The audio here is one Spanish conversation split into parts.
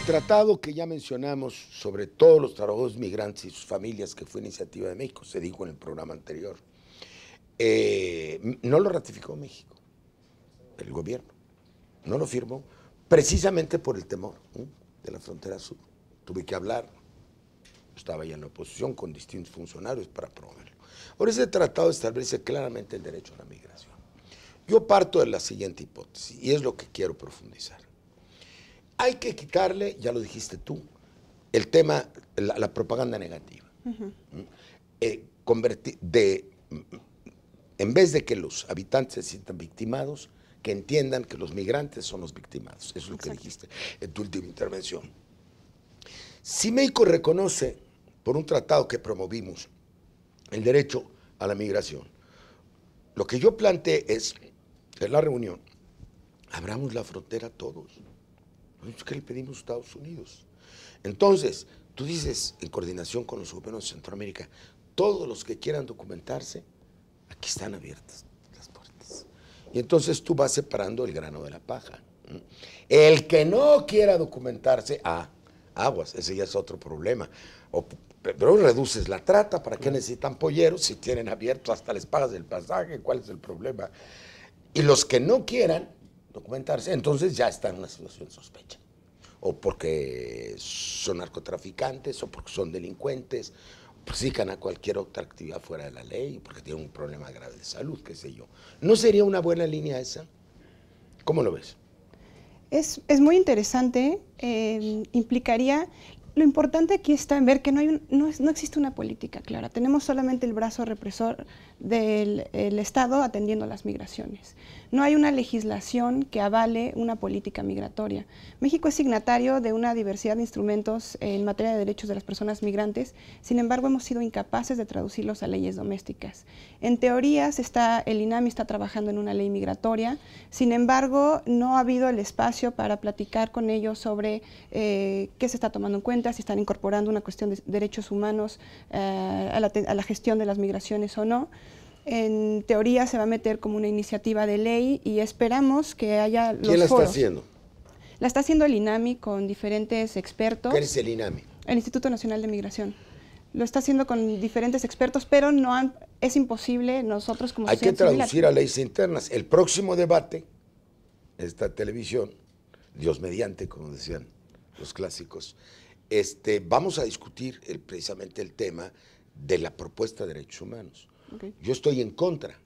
tratado que ya mencionamos sobre todos los trabajadores migrantes y sus familias, que fue iniciativa de México, se dijo en el programa anterior, no lo ratificó México, el gobierno, no lo firmó, precisamente por el temor de la frontera sur. Tuve que hablar, estaba ya en la oposición con distintos funcionarios para promoverlo. Ahora, ese tratado establece claramente el derecho a la migración. Yo parto de la siguiente hipótesis, y es lo que quiero profundizar. Hay que quitarle, ya lo dijiste tú, el tema, la propaganda negativa. En vez de que los habitantes se sientan victimados, que entiendan que los migrantes son los victimados. Eso es lo que dijiste en tu última intervención. Si México reconoce, por un tratado que promovimos, el derecho a la migración, lo que yo planteé es, en la reunión, abramos la frontera a todos. ¿Qué le pedimos a Estados Unidos? Entonces, tú dices, en coordinación con los gobiernos de Centroamérica, todos los que quieran documentarse, aquí están abiertas las puertas. Y entonces tú vas separando el grano de la paja. El que no quiera documentarse, aguas, ese ya es otro problema. Pero reduces la trata, ¿para qué necesitan polleros? Si tienen abierto, hasta les pagas el pasaje, ¿cuál es el problema? Y los que no quieran documentarse, entonces ya están en una situación de sospecha. O porque son narcotraficantes, o porque son delincuentes, o se dedican a cualquier otra actividad fuera de la ley, porque tienen un problema grave de salud, qué sé yo. ¿No sería una buena línea esa? ¿Cómo lo ves? Es muy interesante, implicaría... Lo importante aquí está en ver que no existe una política clara. Tenemos solamente el brazo represor del Estado atendiendo las migraciones. No hay una legislación que avale una política migratoria. México es signatario de una diversidad de instrumentos en materia de derechos de las personas migrantes, sin embargo hemos sido incapaces de traducirlos a leyes domésticas. En teoría el INAMI está trabajando en una ley migratoria, sin embargo no ha habido el espacio para platicar con ellos sobre qué se está tomando en cuenta, si están incorporando una cuestión de derechos humanos a la gestión de las migraciones o no. En teoría se va a meter como una iniciativa de ley y esperamos que haya los foros. ¿Quién la está haciendo? La está haciendo el INAMI con diferentes expertos. ¿Qué es el INAMI? El Instituto Nacional de Migración. Lo está haciendo con diferentes expertos, pero es imposible nosotros como sociedad civil. Hay que traducir a leyes internas. El próximo debate, esta televisión, Dios mediante, como decían los clásicos, vamos a discutir precisamente el tema de la propuesta de derechos humanos. Yo estoy en contra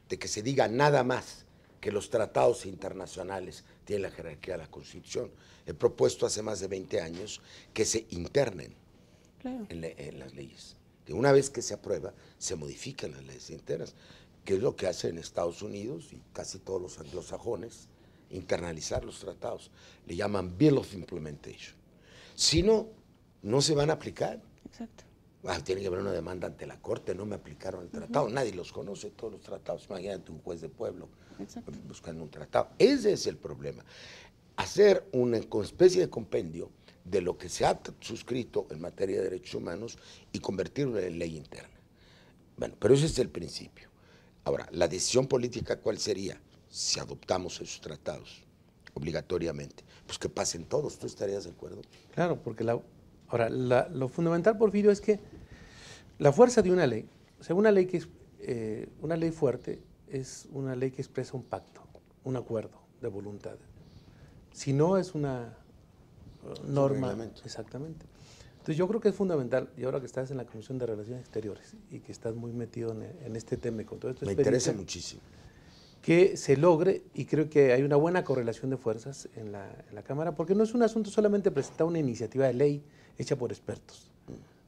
de que se diga nada más que los tratados internacionales tienen la jerarquía de la Constitución. He propuesto hace más de 20 años que se internen en las leyes. Que una vez que se aprueba, se modifican las leyes internas, que es lo que hacen en Estados Unidos y casi todos los anglosajones, internalizar los tratados. Le llaman Bill of Implementation. Si no, no se van a aplicar. Exacto. Tiene que haber una demanda ante la Corte, no me aplicaron el tratado, nadie los conoce, todos los tratados, imagínate un juez de pueblo buscando un tratado. Ese es el problema, hacer una especie de compendio de lo que se ha suscrito en materia de derechos humanos y convertirlo en ley interna. Bueno, pero ese es el principio. Ahora, la decisión política, ¿cuál sería? Si adoptamos esos tratados obligatoriamente, pues que pasen todos, ¿tú estarías de acuerdo? Claro, porque lo fundamental, Porfirio, es que la fuerza de una ley, o sea, una ley fuerte es una ley que expresa un pacto, un acuerdo de voluntad. Si no es una norma, exactamente. Entonces yo creo que es fundamental, y ahora que estás en la Comisión de Relaciones Exteriores y que estás muy metido en este tema y con todo esto, me interesa muchísimo que se logre, y creo que hay una buena correlación de fuerzas en la Cámara, porque no es un asunto solamente presentar una iniciativa de ley hecha por expertos,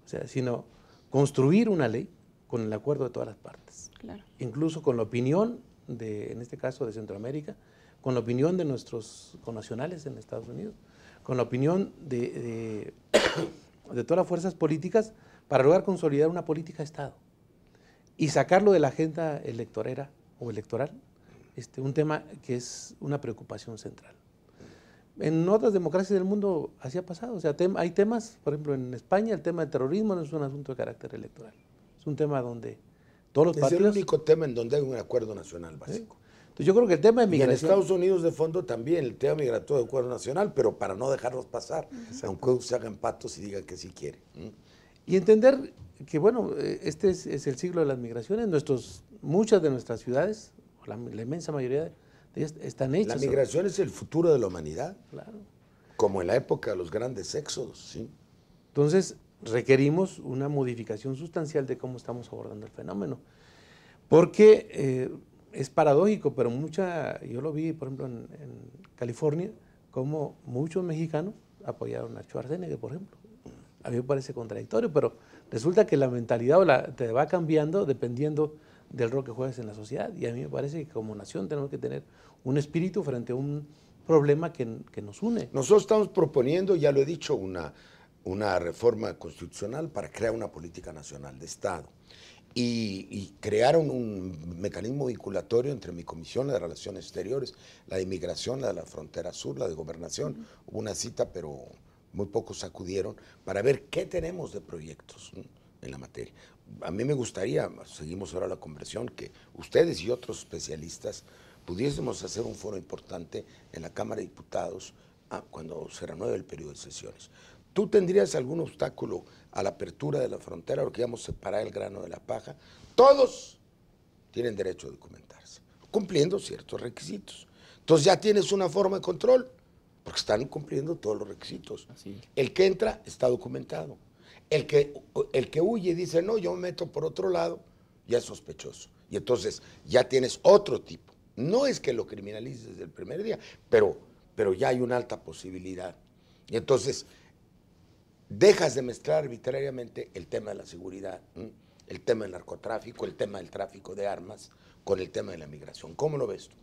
o sea, sino construir una ley con el acuerdo de todas las partes, incluso con la opinión en este caso de Centroamérica, con la opinión de nuestros connacionales en Estados Unidos, con la opinión de todas las fuerzas políticas para lograr consolidar una política de Estado y sacarlo de la agenda electoral, un tema que es una preocupación central. En otras democracias del mundo así ha pasado, o sea, hay temas, por ejemplo en España el tema del terrorismo no es un asunto de carácter electoral, es un tema donde todos los partidos... Es el único tema en donde hay un acuerdo nacional básico. Entonces yo creo que el tema de Y en migración... Estados Unidos de fondo también el tema migratorio de acuerdo nacional, pero para no dejarlos pasar, aunque se hagan patos y digan que sí quieren. Y entender que, bueno, este es el siglo de las migraciones. Muchas de nuestras ciudades, la inmensa mayoría de ellas, están hechas. La migración es el futuro de la humanidad, Claro. como en la época de los grandes éxodos, ¿sí? Entonces, requerimos una modificación sustancial de cómo estamos abordando el fenómeno. Porque es paradójico, pero yo lo vi, por ejemplo, en California, como muchos mexicanos apoyaron a Schwarzenegger, por ejemplo. A mí me parece contradictorio, pero resulta que la mentalidad te va cambiando dependiendo del rol que juegues en la sociedad. Y a mí me parece que como nación tenemos que tener un espíritu frente a un problema que nos une. Nosotros estamos proponiendo, ya lo he dicho, una reforma constitucional para crear una política nacional de Estado. Y crearon un mecanismo vinculatorio entre mi comisión, la de Relaciones Exteriores, la de Inmigración, la de la Frontera Sur, la de Gobernación. Hubo una cita, pero muy pocos acudieron para ver qué tenemos de proyectos, ¿no?, en la materia. A mí me gustaría, seguimos ahora la conversión, que ustedes y otros especialistas pudiésemos hacer un foro importante en la Cámara de Diputados cuando se renueve el periodo de sesiones. ¿Tú tendrías algún obstáculo a la apertura de la frontera, porque íbamos a separar el grano de la paja? Todos tienen derecho a documentarse, cumpliendo ciertos requisitos. Entonces ya tienes una forma de control, porque están cumpliendo todos los requisitos. Así. El que entra está documentado. El que huye y dice, no, yo me meto por otro lado, ya es sospechoso. Y entonces ya tienes otro tipo. No es que lo criminalices desde el primer día, pero ya hay una alta posibilidad. Y entonces dejas de mezclar arbitrariamente el tema de la seguridad, el tema del narcotráfico, el tema del tráfico de armas, con el tema de la migración. ¿Cómo lo ves tú?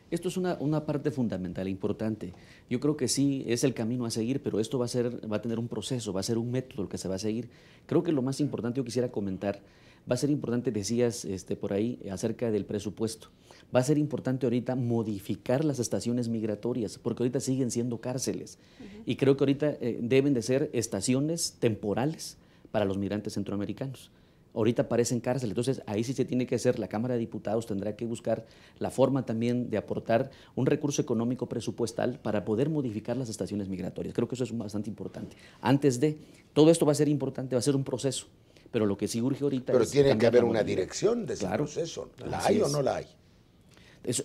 Esto es una parte fundamental, importante. Yo creo que sí, es el camino a seguir, pero esto va a tener un proceso, va a ser un método el que se va a seguir. Creo que lo más importante, yo quisiera comentar, va a ser importante, decías por ahí, acerca del presupuesto. Va a ser importante ahorita modificar las estaciones migratorias, porque ahorita siguen siendo cárceles. Y creo que ahorita deben de ser estaciones temporales para los migrantes centroamericanos. Ahorita parecen cárceles, entonces ahí sí se tiene que hacer, la Cámara de Diputados tendrá que buscar la forma también de aportar un recurso económico presupuestal para poder modificar las estaciones migratorias. Creo que eso es bastante importante. Antes de, todo esto va a ser importante, va a ser un proceso, pero lo que sí urge ahorita Pero es tiene que cambiar haber la una modalidad. dirección de ese Claro. proceso. ¿La Así hay o es. no la hay?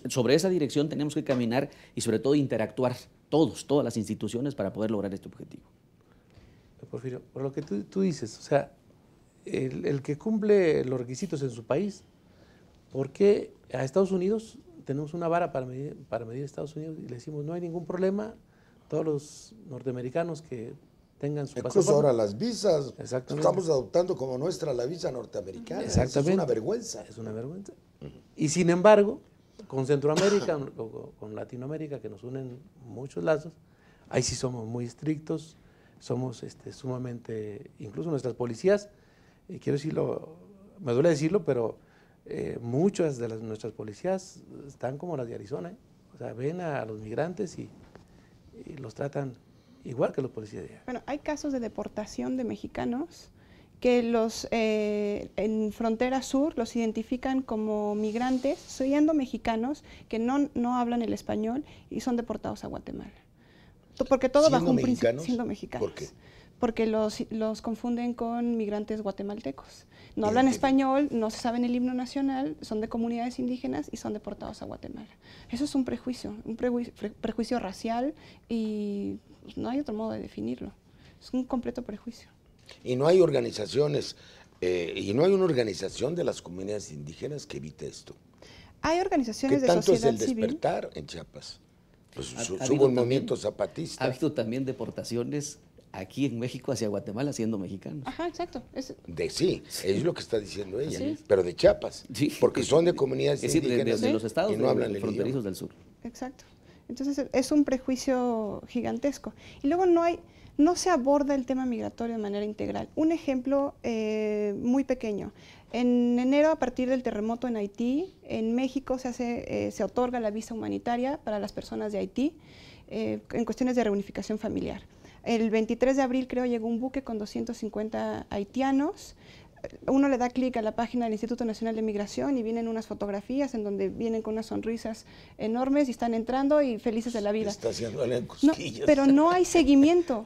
Sobre esa dirección tenemos que caminar y sobre todo interactuar todas las instituciones para poder lograr este objetivo. Porfirio, por lo que tú dices, o sea, el que cumple los requisitos en su país, ¿por qué a Estados Unidos tenemos una vara para medir a Estados Unidos y le decimos no hay ningún problema, todos los norteamericanos que tengan su Incluso pasaporte? ahora las visas, Exactamente. estamos adoptando como nuestra la visa norteamericana. Exactamente. Es una vergüenza. Es una vergüenza. Y sin embargo, con Centroamérica o con Latinoamérica, que nos unen muchos lazos, ahí sí somos muy estrictos, somos sumamente, incluso nuestras policías, quiero decirlo, me duele decirlo, pero muchas de nuestras policías están como las de Arizona, o sea, ven a los migrantes y los tratan igual que los policías de allá. Bueno, hay casos de deportación de mexicanos que en frontera sur los identifican como migrantes, siendo mexicanos que no hablan el español y son deportados a Guatemala. Porque todo bajo un principio, siendo mexicanos. ¿Por qué? Porque los confunden con migrantes guatemaltecos. No hablan español, no se saben el himno nacional, son de comunidades indígenas y son deportados a Guatemala. Eso es un prejuicio racial y pues, no hay otro modo de definirlo. Es un completo prejuicio. Y no hay organizaciones, y no hay una organización de las comunidades indígenas que evite esto. Hay ¿Qué organizaciones de tanto es sociedad el civil. despertar en Chiapas? Pues Ha hubo habido un movimiento también- zapatista. Ha habido también deportaciones aquí en México hacia Guatemala siendo mexicanos. Ajá, exacto. Sí, es lo que está diciendo ella, Así es. pero de Chiapas, Sí. porque son de comunidades Es decir, indígenas de los estados y no hablan el fronterizos idioma. del sur. Exacto. Entonces es un prejuicio gigantesco. Y luego no se aborda el tema migratorio de manera integral. Un ejemplo muy pequeño. En enero, a partir del terremoto en Haití, en México se otorga la visa humanitaria para las personas de Haití en cuestiones de reunificación familiar. El 23 de abril, creo, llegó un buque con 250 haitianos. uno le da clic a la página del Instituto Nacional de Migración y vienen unas fotografías en donde vienen con unas sonrisas enormes y están entrando y felices de la vida. Está haciéndole No, cosquillas. pero no hay seguimiento.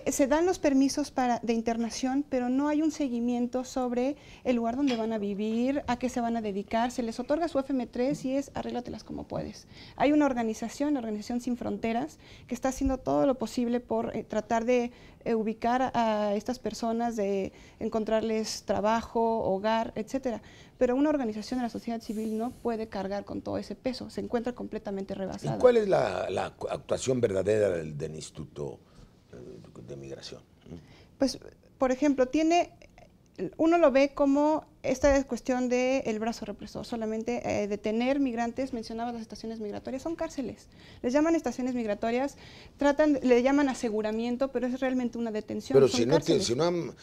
Se dan los permisos de internación, pero no hay un seguimiento sobre el lugar donde van a vivir, a qué se van a dedicar. Se les otorga su FM3 y es arréglatelas como puedes. Hay una organización, la Organización Sin Fronteras, que está haciendo todo lo posible por tratar de ubicar a estas personas, de encontrarles trabajo, hogar, etcétera. Pero una organización de la sociedad civil no puede cargar con todo ese peso, se encuentra completamente rebasada. ¿Y cuál es la actuación verdadera del Instituto de Migración? Pues, por ejemplo, uno lo ve como esta cuestión del brazo represor, solamente detener migrantes. Mencionaba las estaciones migratorias, son cárceles. Les llaman estaciones migratorias, le llaman aseguramiento, pero es realmente una detención. Pero son si no han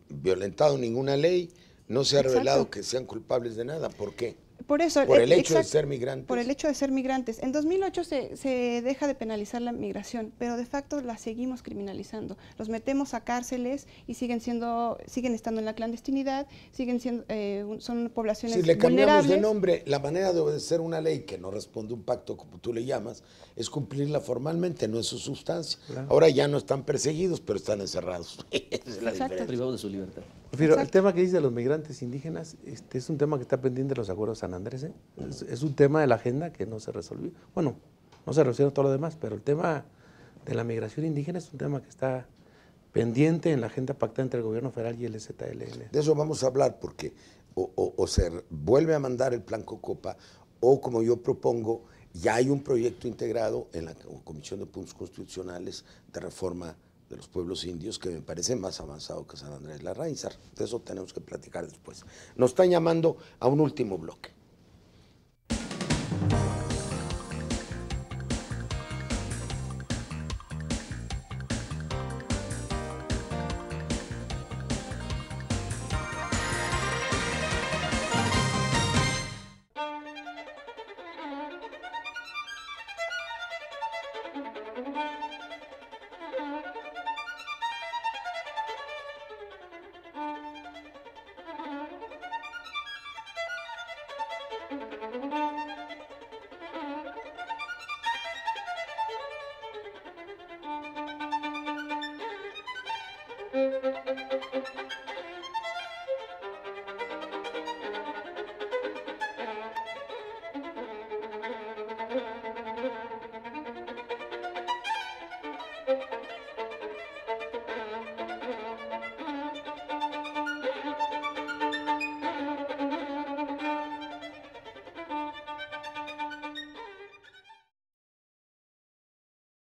violentado ninguna ley, no se ha revelado que sean culpables de nada. ¿Por qué? Por eso, por el hecho de ser migrantes. Por el hecho de ser migrantes. En 2008 se deja de penalizar la migración, pero de facto la seguimos criminalizando. Los metemos a cárceles y siguen estando en la clandestinidad, son poblaciones vulnerables. Si le cambiamos de nombre, la manera de obedecer una ley que no responde a un pacto, como tú le llamas, es cumplirla formalmente, no es su sustancia. Claro. Ahora ya no están perseguidos, pero están encerrados. Esa es la diferencia. Privados de su libertad. Pero el tema que dice de los migrantes indígenas es un tema que está pendiente de los acuerdos San Andrés. Es un tema de la agenda que no se resolvió. Bueno, no se resolvió todo lo demás, pero el tema de la migración indígena es un tema que está pendiente en la agenda pactada entre el gobierno federal y el ZLN. De eso vamos a hablar porque o se vuelve a mandar el plan Cocopa o, como yo propongo, ya hay un proyecto integrado en la Comisión de Puntos Constitucionales de Reforma de los Pueblos Indios que me parece más avanzado que San Andrés Larraínzar. De eso tenemos que platicar después. Nos están llamando a un último bloque.